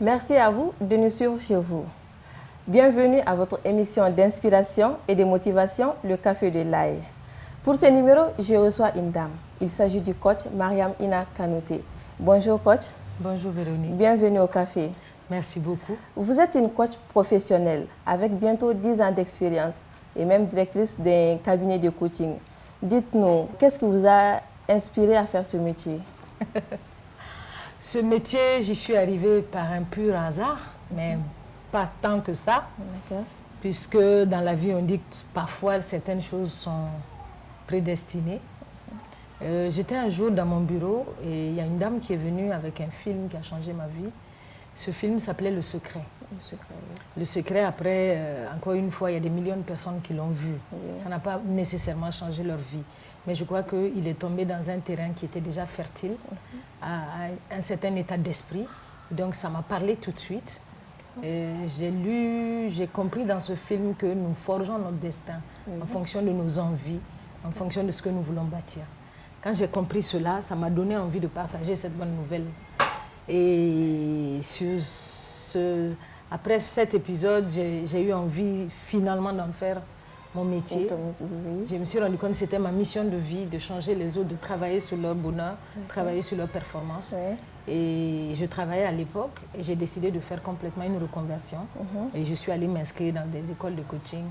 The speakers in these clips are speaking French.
Merci à vous de nous suivre chez vous. Bienvenue à votre émission d'inspiration et de motivation, le Café de l'Aïe. Pour ce numéro, je reçois une dame. Il s'agit du coach Mariam Ina Kanouté. Bonjour coach. Bonjour Véronique. Bienvenue au café. Merci beaucoup. Vous êtes une coach professionnelle avec bientôt 10 ans d'expérience et même directrice d'un cabinet de coaching. Dites-nous, qu'est-ce qui vous a inspiré à faire ce métier? Ce métier, j'y suis arrivée par un pur hasard, mais pas tant que ça, puisque dans la vie, on dit que parfois certaines choses sont prédestinées. J'étais un jour dans mon bureau et il y a une dame qui est venue avec un film qui a changé ma vie. Ce film s'appelait Le Secret. Le Secret, oui. Le Secret, après, encore une fois, il y a des millions de personnes qui l'ont vu. Oui. Ça n'a pas nécessairement changé leur vie. Mais je crois qu'il est tombé dans un terrain qui était déjà fertile, à un certain état d'esprit. Donc ça m'a parlé tout de suite. J'ai lu, j'ai compris dans ce film que nous forgeons notre destin en fonction de nos envies, en fonction de ce que nous voulons bâtir. Quand j'ai compris cela, ça m'a donné envie de partager cette bonne nouvelle. Et après cet épisode, j'ai eu envie finalement d'en faire mon métier. Je me suis rendu compte que c'était ma mission de vie, de changer les autres, de travailler sur leur bonheur, travailler sur leur performance. Et je travaillais à l'époque et j'ai décidé de faire complètement une reconversion. Et je suis allée m'inscrire dans des écoles de coaching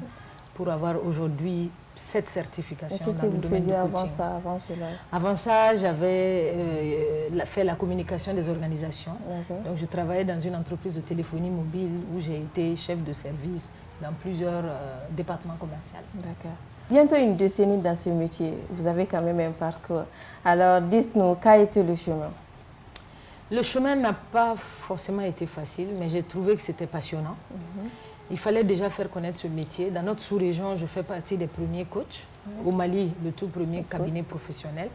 pour avoir aujourd'hui cette certification dans le domaine du coaching. Qu'est-ce que vous faisiez avant cela? Avant ça, j'avais fait la communication des organisations. Donc je travaillais dans une entreprise de téléphonie mobile où j'ai été chef de service dans plusieurs départements commerciaux. D'accord. Bientôt une décennie dans ce métier, vous avez quand même un parcours. Alors dites-nous, qu'a été le chemin? Le chemin n'a pas forcément été facile, mais j'ai trouvé que c'était passionnant. Il fallait déjà faire connaître ce métier. Dans notre sous-région, je fais partie des premiers coachs. Au Mali, le tout premier cabinet professionnel.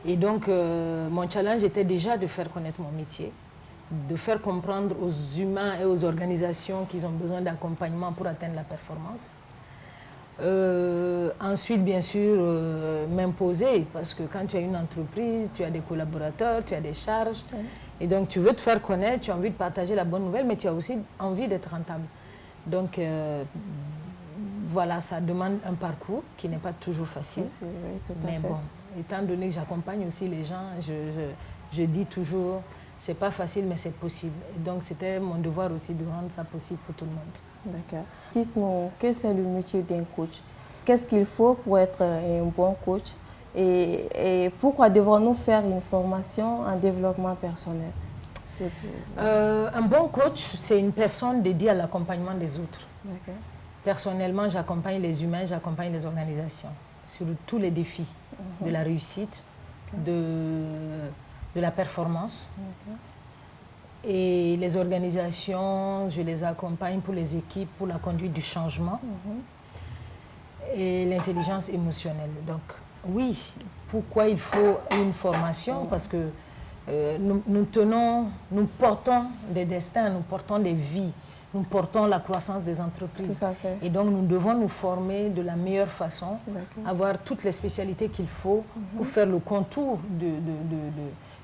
Et donc, mon challenge était déjà de faire connaître mon métier, de faire comprendre aux humains et aux organisations qu'ils ont besoin d'accompagnement pour atteindre la performance. Ensuite, bien sûr, m'imposer, parce que quand tu as une entreprise, tu as des collaborateurs, tu as des charges. Et donc, tu veux te faire connaître, tu as envie de partager la bonne nouvelle, mais tu as aussi envie d'être rentable. Donc, voilà, ça demande un parcours qui n'est pas toujours facile. Mais bon, étant donné que j'accompagne aussi les gens, je dis toujours, c'est pas facile, mais c'est possible. Et donc, c'était mon devoir aussi de rendre ça possible pour tout le monde. D'accord. Dites-nous, qu'est-ce que c'est le métier d'un coach? Qu'est-ce qu'il faut pour être un bon coach? Et pourquoi devons-nous faire une formation en développement personnel? Un bon coach, c'est une personne dédiée à l'accompagnement des autres. Personnellement, j'accompagne les humains, j'accompagne les organisations sur tous les défis de la réussite, de la performance. Et les organisations, je les accompagne pour les équipes, pour la conduite du changement et l'intelligence émotionnelle. Donc oui, pourquoi il faut une formation? Parce que nous portons des destins, nous portons des vies, nous portons la croissance des entreprises. Et donc nous devons nous former de la meilleure façon, avoir toutes les spécialités qu'il faut pour faire le contour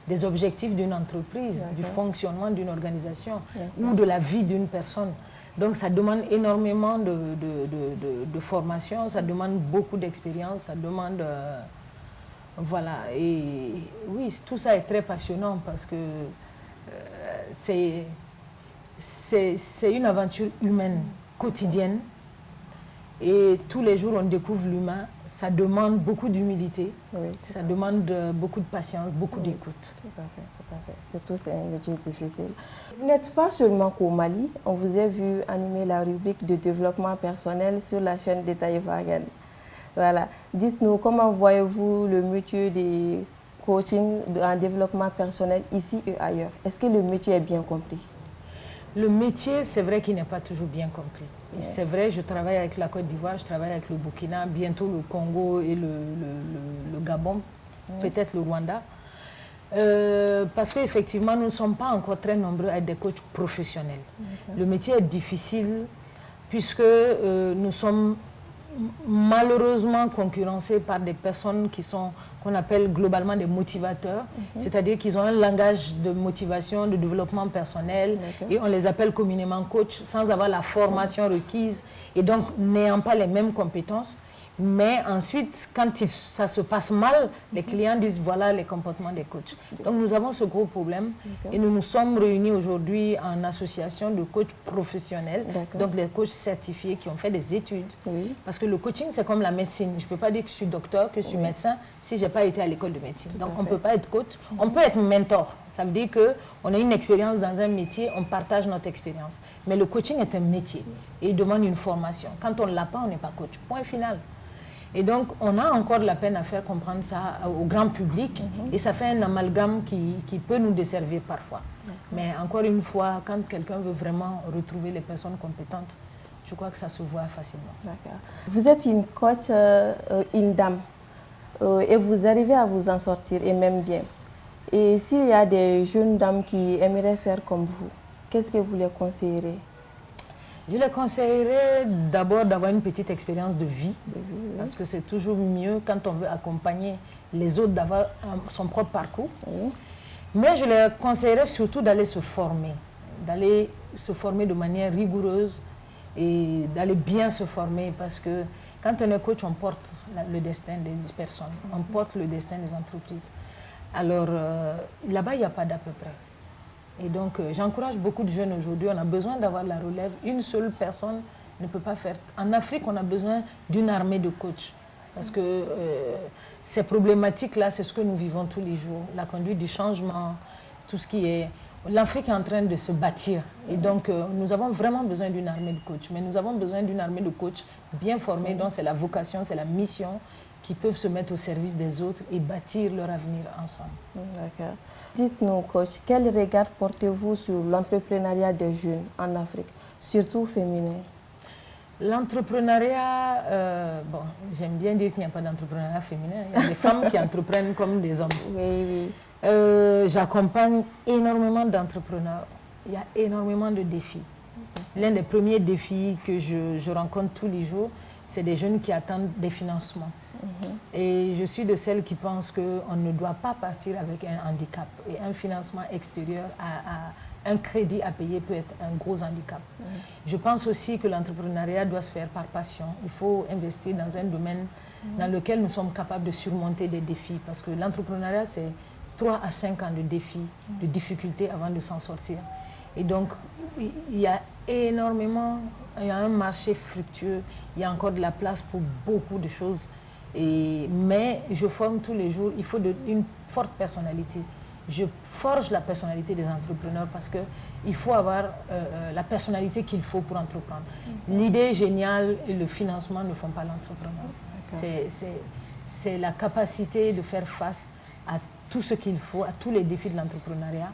des objectifs d'une entreprise, du fonctionnement d'une organisation ou de la vie d'une personne. Donc ça demande énormément de formation, ça demande beaucoup d'expérience, ça demande... voilà, et oui, tout ça est très passionnant parce que c'est une aventure humaine quotidienne et tous les jours on découvre l'humain. Ça demande beaucoup d'humilité, ça demande beaucoup de patience, beaucoup d'écoute. Tout à fait. Surtout c'est un métier difficile. Vous n'êtes pas seulement qu'au Mali, on vous a vu animer la rubrique de développement personnel sur la chaîne d'État Vagan. Voilà. Dites-nous, comment voyez-vous le métier de coaching en développement personnel ici et ailleurs? Est-ce que le métier est bien compris? Le métier, c'est vrai qu'il n'est pas toujours bien compris. C'est vrai, je travaille avec la Côte d'Ivoire, je travaille avec le Burkina, bientôt le Congo et le Gabon, peut-être le Rwanda. Parce qu'effectivement, nous ne sommes pas encore très nombreux à être des coachs professionnels. Le métier est difficile puisque nous sommes malheureusement concurrencés par des personnes qui sont, qu'on appelle globalement des motivateurs, c'est-à-dire qu'ils ont un langage de motivation, de développement personnel, et on les appelle communément coach, sans avoir la formation requise, et donc n'ayant pas les mêmes compétences. Mais ensuite, quand ça se passe mal, les clients disent voilà les comportements des coachs. Donc nous avons ce gros problème et nous nous sommes réunis aujourd'hui en association de coachs professionnels, donc des coachs certifiés qui ont fait des études. Parce que le coaching, c'est comme la médecine. Je ne peux pas dire que je suis docteur, que je suis médecin, si je n'ai pas été à l'école de médecine. Donc on ne peut pas être coach, on peut être mentor. Ça veut dire qu'on a une expérience dans un métier, on partage notre expérience. Mais le coaching est un métier et il demande une formation. Quand on ne l'a pas, on n'est pas coach. Point final. Et donc, on a encore de la peine à faire comprendre ça au grand public et ça fait un amalgame qui peut nous desservir parfois. Mais encore une fois, quand quelqu'un veut vraiment retrouver les personnes compétentes, je crois que ça se voit facilement. D'accord. Vous êtes une coach, une dame, et vous arrivez à vous en sortir, et même bien. Et s'il y a des jeunes dames qui aimeraient faire comme vous, qu'est-ce que vous les conseillerez? Je les conseillerais d'abord d'avoir une petite expérience de vie, parce que c'est toujours mieux quand on veut accompagner les autres d'avoir son propre parcours. Mais je les conseillerais surtout d'aller se former de manière rigoureuse et d'aller bien se former, parce que quand on est coach, on porte le destin des personnes, on porte le destin des entreprises. Alors là-bas, il n'y a pas d'à peu près. Et donc, j'encourage beaucoup de jeunes aujourd'hui. On a besoin d'avoir la relève. Une seule personne ne peut pas faire. En Afrique, on a besoin d'une armée de coachs. Parce que ces problématiques-là, c'est ce que nous vivons tous les jours. La conduite du changement, tout ce qui est... L'Afrique est en train de se bâtir. Et donc, nous avons vraiment besoin d'une armée de coachs. Mais nous avons besoin d'une armée de coachs bien formés, dont c'est la vocation, c'est la mission, qui peuvent se mettre au service des autres et bâtir leur avenir ensemble. D'accord. Dites-nous, coach, quel regard portez-vous sur l'entrepreneuriat des jeunes en Afrique, surtout féminin? L'entrepreneuriat, bon, j'aime bien dire qu'il n'y a pas d'entrepreneuriat féminin. Il y a des femmes qui entreprennent comme des hommes. Oui. J'accompagne énormément d'entrepreneurs. Il y a énormément de défis. L'un des premiers défis que je rencontre tous les jours, c'est des jeunes qui attendent des financements. Et je suis de celles qui pensent qu'on ne doit pas partir avec un handicap. Et un financement extérieur, un crédit à payer peut être un gros handicap. Je pense aussi que l'entrepreneuriat doit se faire par passion. Il faut investir dans un domaine dans lequel nous sommes capables de surmonter des défis. Parce que l'entrepreneuriat, c'est 3 à 5 ans de défis, de difficultés avant de s'en sortir. Et donc, il y a énormément, il y a un marché fructueux, il y a encore de la place pour beaucoup de choses. Mais je forme tous les jours, il faut une forte personnalité. Je forge la personnalité des entrepreneurs parce qu'il faut avoir la personnalité qu'il faut pour entreprendre. L'idée géniale et le financement ne font pas l'entrepreneur. C'est la capacité de faire face à tout ce qu'il faut, à tous les défis de l'entrepreneuriat.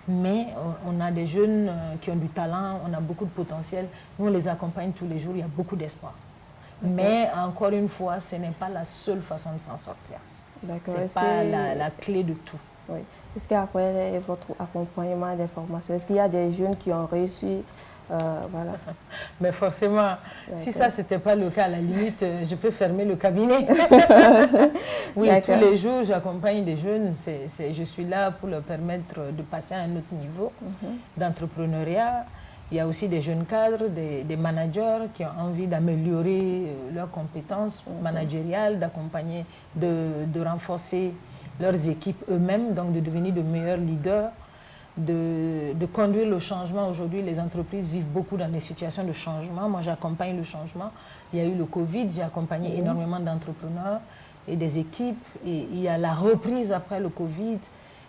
Mais on a des jeunes qui ont du talent, on a beaucoup de potentiel. Nous, on les accompagne tous les jours, il y a beaucoup d'espoir. Mais encore une fois, ce n'est pas la seule façon de s'en sortir. Ce n'est pas la clé de tout. Oui. Est-ce qu'après votre accompagnement des formations, est-ce qu'il y a des jeunes qui ont réussi voilà. Mais forcément, si ça, ce n'était pas le cas, à la limite, je peux fermer le cabinet. Oui, tous les jours, j'accompagne des jeunes. Je suis là pour leur permettre de passer à un autre niveau d'entrepreneuriat. Il y a aussi des jeunes cadres, des managers qui ont envie d'améliorer leurs compétences managériales, d'accompagner, de renforcer leurs équipes eux-mêmes, donc de devenir de meilleurs leaders, de conduire le changement. Aujourd'hui, les entreprises vivent beaucoup dans des situations de changement. Moi, j'accompagne le changement. Il y a eu le Covid, j'ai accompagné énormément d'entrepreneurs et des équipes. Et il y a la reprise après le Covid.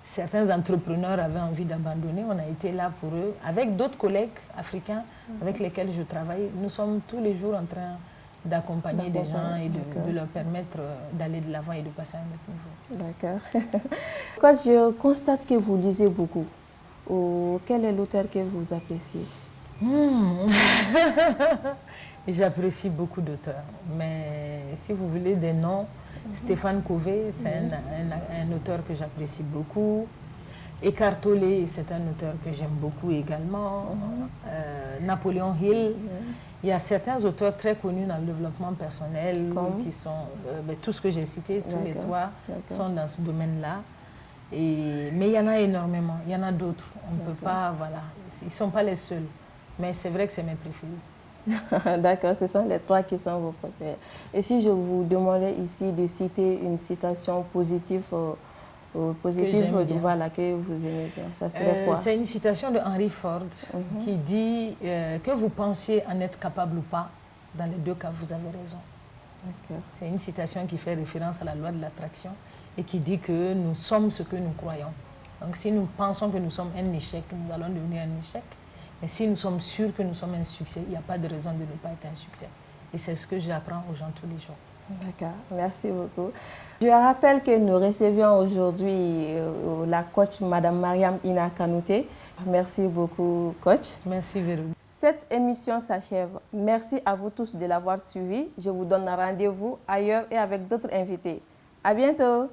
Certains entrepreneurs avaient envie d'abandonner. On a été là pour eux, avec d'autres collègues africains avec lesquels je travaille. Nous sommes tous les jours en train d'accompagner des gens et de leur permettre d'aller de l'avant et de passer à un autre niveau. D'accord. Quand je constate que vous lisez beaucoup, quel est l'auteur que vous appréciez? J'apprécie beaucoup d'auteurs, mais si vous voulez des noms, Stéphane Covey, c'est un auteur que j'apprécie beaucoup. Eckhart Tolle, c'est un auteur que j'aime beaucoup également. Napoléon Hill, Il y a certains auteurs très connus dans le développement personnel qui sont, tout ce que j'ai cité, tous les trois sont dans ce domaine-là. Mais il y en a énormément, il y en a d'autres. On ne peut pas, voilà, ils ne sont pas les seuls. Mais c'est vrai que c'est mes préférés. D'accord, ce sont les trois qui sont vos préférés. Et si je vous demandais ici de citer une citation positive, voilà, que vous aimez bien, ça serait quoi? C'est une citation de Henry Ford qui dit que vous pensiez en être capable ou pas, dans les deux cas, vous avez raison. C'est une citation qui fait référence à la loi de l'attraction et qui dit que nous sommes ce que nous croyons. Donc si nous pensons que nous sommes un échec, nous allons devenir un échec. Mais si nous sommes sûrs que nous sommes un succès, il n'y a pas de raison de ne pas être un succès. Et c'est ce que j'apprends aux gens tous les jours. D'accord, merci beaucoup. Je rappelle que nous recevions aujourd'hui la coach Madame Mariam Ina Kanouté. Merci beaucoup, coach. Merci, Véronique. Cette émission s'achève. Merci à vous tous de l'avoir suivi. Je vous donne rendez-vous ailleurs et avec d'autres invités. À bientôt.